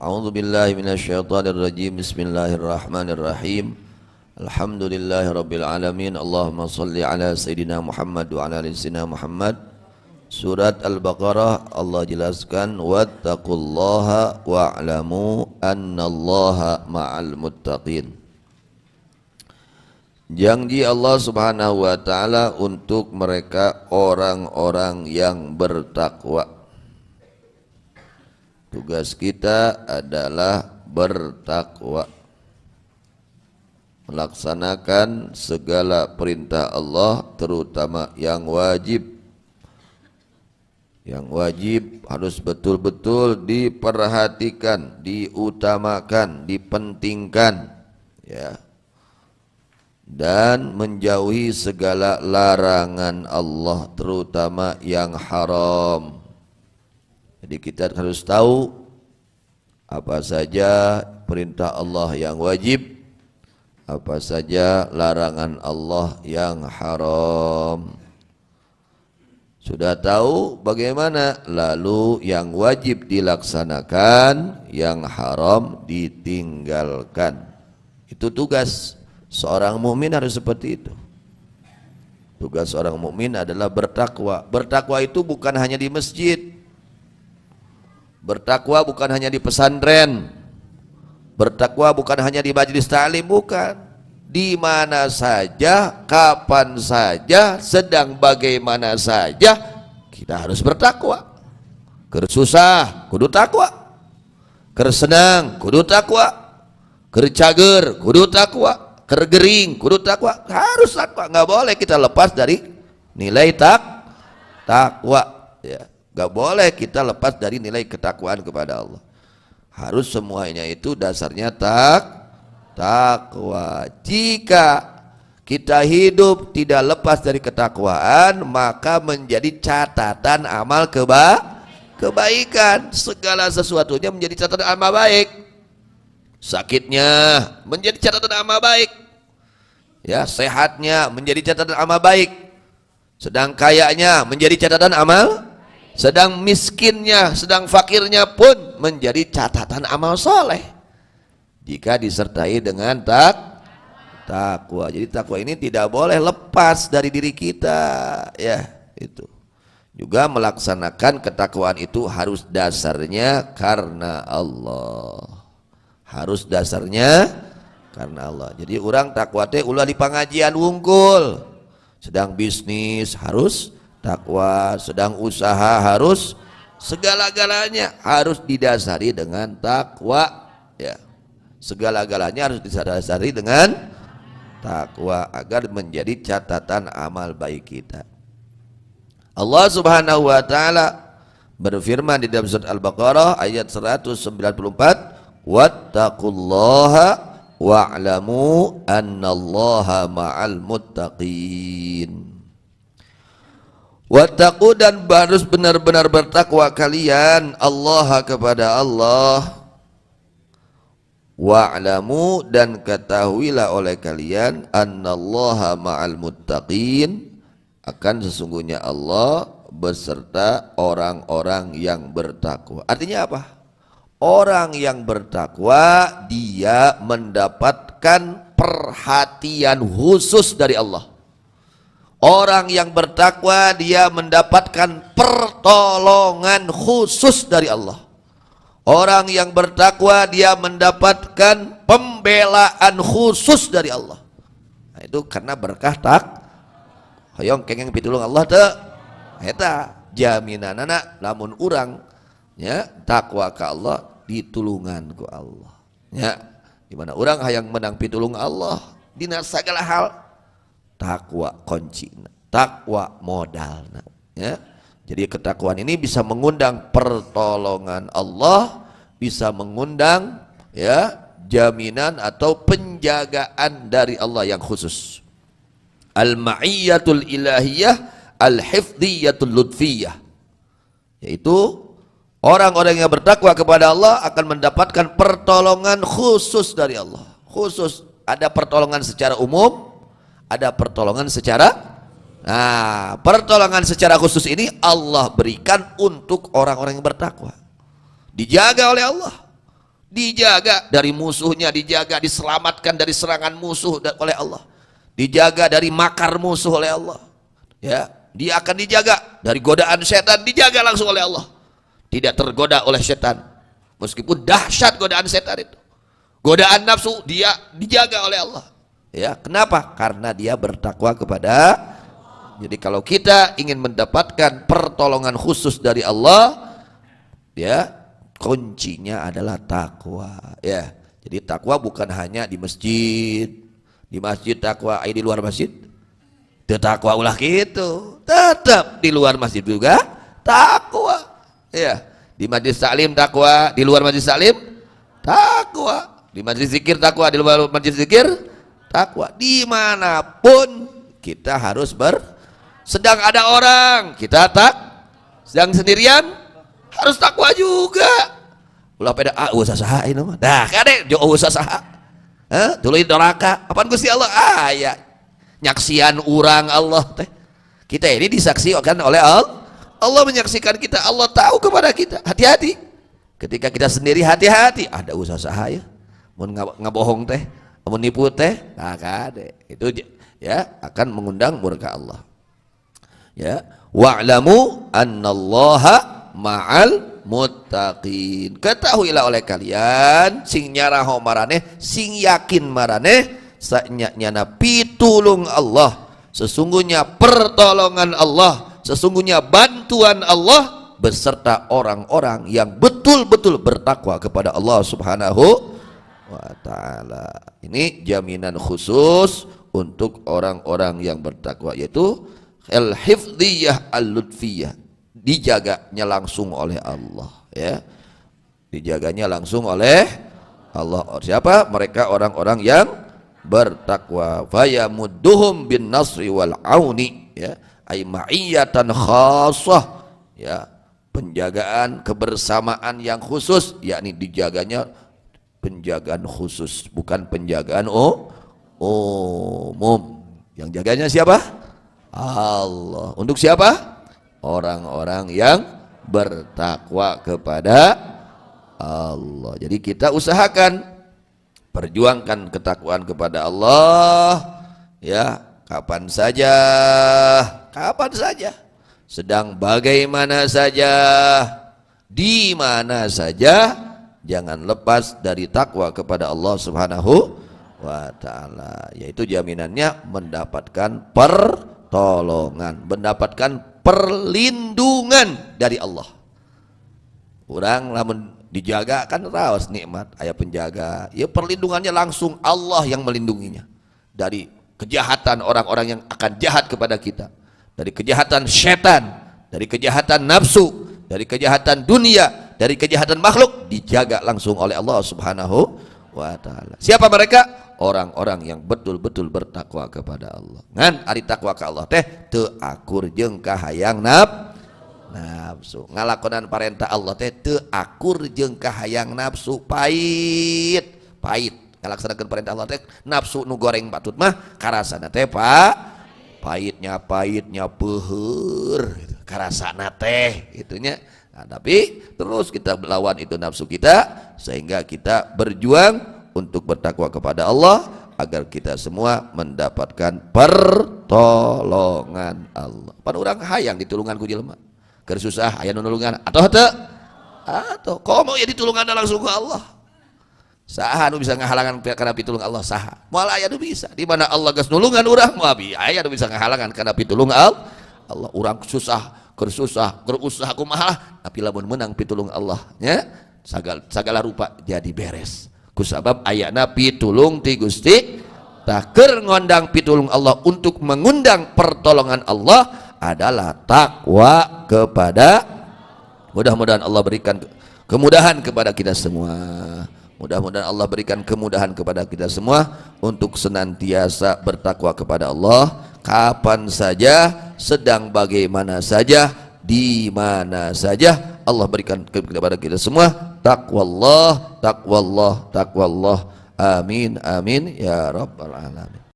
A'udzu billahi minasyaitonir rajim. Bismillahirrahmanirrahim. Alhamdulillahirabbil alamin. Allahumma shalli ala sayidina Muhammad wa ala ali sayyidina Muhammad. Surat Al-Baqarah Allah jelaskan wattaqullaha wa'lamu annallaha ma'al muttaqin. Janji Allah Subhanahu wa taala untuk mereka orang-orang yang bertakwa. Tugas kita adalah bertakwa, melaksanakan segala perintah Allah, terutama yang wajib. Yang wajib harus betul-betul diperhatikan, diutamakan, dipentingkan, ya. Dan menjauhi segala larangan Allah, terutama yang haram. Jadi kita harus tahu apa saja perintah Allah yang wajib, apa saja larangan Allah yang haram. Sudah tahu bagaimana, lalu yang wajib dilaksanakan, yang haram ditinggalkan. Itu tugas seorang mukmin, harus seperti itu. Tugas seorang mukmin adalah bertakwa. Bertakwa itu bukan hanya di masjid. Bertakwa bukan hanya di pesantren. Bertakwa bukan hanya di majelis ta'lim, bukan. Di mana saja, kapan saja, sedang bagaimana saja, kita harus bertakwa. Keur susah kudu takwa, keur senang kudu takwa, keur cager kudu takwa, keur gering kudu takwa. Harus takwa, nggak boleh kita lepas dari nilai takwa, ya. Gak boleh kita lepas dari nilai ketakwaan kepada Allah. Harus semuanya itu dasarnya takwa. Jika kita hidup tidak lepas dari ketakwaan, maka menjadi catatan amal kebaikan. Segala sesuatunya menjadi catatan amal baik. Sakitnya menjadi catatan amal baik, ya. Sehatnya menjadi catatan amal baik. Sedang kayanya menjadi catatan amal, sedang miskinnya, sedang fakirnya pun menjadi catatan amal soleh jika disertai dengan takwa. Jadi takwa ini tidak boleh lepas dari diri kita, ya. Itu juga melaksanakan ketakwaan itu harus dasarnya karena Allah. Harus dasarnya karena Allah. Jadi orang takwa teh ulah di pengajian wungkul, sedang bisnis harus takwa, sedang usaha harus, segala-galanya harus didasari dengan takwa, ya. Segala-galanya harus didasari dengan takwa agar menjadi catatan amal baik kita. Allah Subhanahu wa taala berfirman di dalam surat Al-Baqarah ayat 194, wattaqullaha wa'lamu annallaha ma'al muttaqin. Wattaqu, dan harus benar-benar bertakwa kalian Allah kepada Allah. Wa'lamu, dan ketahuilah oleh kalian annallaha ma'al muttaqin, akan sesungguhnya Allah beserta orang-orang yang bertakwa. Artinya apa? Orang yang bertakwa dia mendapatkan perhatian khusus dari Allah. Orang yang bertakwa dia mendapatkan pertolongan khusus dari Allah. Orang yang bertakwa dia mendapatkan pembelaan khusus dari Allah. Nah, itu karena berkah hoyong kengeng pitulung Allah teh eta jaminanana lamun urang, ya, takwa ka Allah ditulungan ku Allah, ya. Di mana urang hayang menang pitulung Allah dina sagala hal, takwa kuncina, takwa modalna, ya. Jadi ketakwaan ini bisa mengundang pertolongan Allah, bisa mengundang, ya, jaminan atau penjagaan dari Allah yang khusus. Al-ma'iyyatul ilahiyah, al-hifdhiyatul lutfiyah, yaitu orang-orang yang bertakwa kepada Allah akan mendapatkan pertolongan khusus dari Allah. Khusus, ada pertolongan secara umum, ada pertolongan secara, nah, pertolongan secara khusus ini Allah berikan untuk orang-orang yang bertakwa. Dijaga oleh Allah. dijaga dari musuhnya, dijaga, diselamatkan dari serangan musuh oleh Allah, dijaga dari makar musuh oleh Allah. Ya, dia akan dijaga dari godaan setan, dijaga langsung oleh Allah, tidak tergoda oleh setan, meskipun dahsyat godaan setan itu. Godaan nafsu dia dijaga oleh Allah. Ya, kenapa? Karena dia bertakwa kepada. Jadi kalau kita ingin mendapatkan pertolongan khusus dari Allah, ya, kuncinya adalah takwa. Ya, jadi takwa bukan hanya di masjid. Di masjid takwa, di luar masjid takwa ulah gitu. Tetap di luar masjid juga takwa. Ya, di majlis taklim takwa, di luar majlis taklim takwa. Di majlis zikir takwa, di luar majlis zikir takwa. Dimanapun kita harus sedang ada orang kita sedang sendirian harus takwa juga. Ulah peda usah saha ini mah. Dah kade jo usah saha. Tuluy doraka. Apaan Gusti Allah? Ya. Nyaksian urang Allah teh. Kita ini disaksikan oleh Allah. Allah menyaksikan kita. Allah tahu kepada kita. Hati-hati. Ketika kita sendiri hati-hati. Ada usaha saha ya. Mun ngabohong teh, mun nipu teh, nah kade. Itu ya akan mengundang murka Allah. Ya, wa'lamu annallaha ma'al muttaqin. Ketahuilah oleh kalian sing nyaraho maraneh, sing yakin maraneh sanyana pitulung Allah, sesungguhnya pertolongan Allah, sesungguhnya bantuan Allah beserta orang-orang yang betul-betul bertakwa kepada Allah Subhanahu wa ta'ala. Ini jaminan khusus untuk orang-orang yang bertakwa, yaitu al-hifdhiyah al-lutfiyah, dijaganya langsung oleh Allah, ya, dijaganya langsung oleh Allah. Siapa? Mereka orang-orang yang bertakwa. Fayamudduhum bin nasri wal auni, ya, ay ma'iyatan khassah, ya, penjagaan kebersamaan yang khusus, yakni dijaganya penjagaan khusus, bukan penjagaan umum. Yang jaganya siapa? Allah. Untuk siapa? Orang-orang yang bertakwa kepada Allah. Jadi kita usahakan perjuangkan ketakwaan kepada Allah, ya, kapan saja, sedang bagaimana saja, di mana saja, jangan lepas dari takwa kepada Allah Subhanahu wa ta'ala. Yaitu jaminannya mendapatkan pertolongan, mendapatkan perlindungan dari Allah. Orang lamun dijaga kan raos nikmat aya penjaga, ya perlindungannya langsung Allah yang melindunginya dari kejahatan orang-orang yang akan jahat kepada kita, dari kejahatan setan, dari kejahatan nafsu, dari kejahatan dunia, dari kejahatan makhluk, dijaga langsung oleh Allah Subhanahu wa ta'ala. Siapa mereka? Orang-orang yang betul-betul bertakwa kepada Allah. Ngan ari takwa ka Allah teh teu akur jeung kahayang nafsu. Ngalakonan parentah Allah teh teu akur jeung kahayang nafsu, pait ngalaksanakeun parentah Allah teh nafsu nu goreng batut mah karasana teh pahitnya peuheur gitu. Karasana teh gitunya. Nah, tapi terus kita melawan itu nafsu kita sehingga kita berjuang untuk bertakwa kepada Allah agar kita semua mendapatkan pertolongan Allah. Pan urang hayang ditulungan ku jelema. Keur susah aya nu nulungan atoh teu? Atoh. Komo ya ditulungan langsung ku Allah. Saha nu bisa ngahalangan kana pitulung Allah saha? Moal aya nu bisa. Di mana Allah geus nulungan urang moal aya nu bisa ngahalangan kana pitulung Allah. Urang susah, keur usaha kumaha tapi lamun menang pitulung Allah nya sagala rupa jadi beres. Kusabab ayana pitulung ti Gusti tah keur ngondang pitulung Allah untuk mengundang pertolongan Allah adalah takwa kepada. Mudah-mudahan Allah berikan kemudahan kepada kita semua. Mudah-mudahan Allah berikan kemudahan kepada kita semua untuk senantiasa bertakwa kepada Allah kapan saja, sedang bagaimana saja, di mana saja. Allah berikan kepada kita semua taqwallah. Amin amin ya rabbal alamin.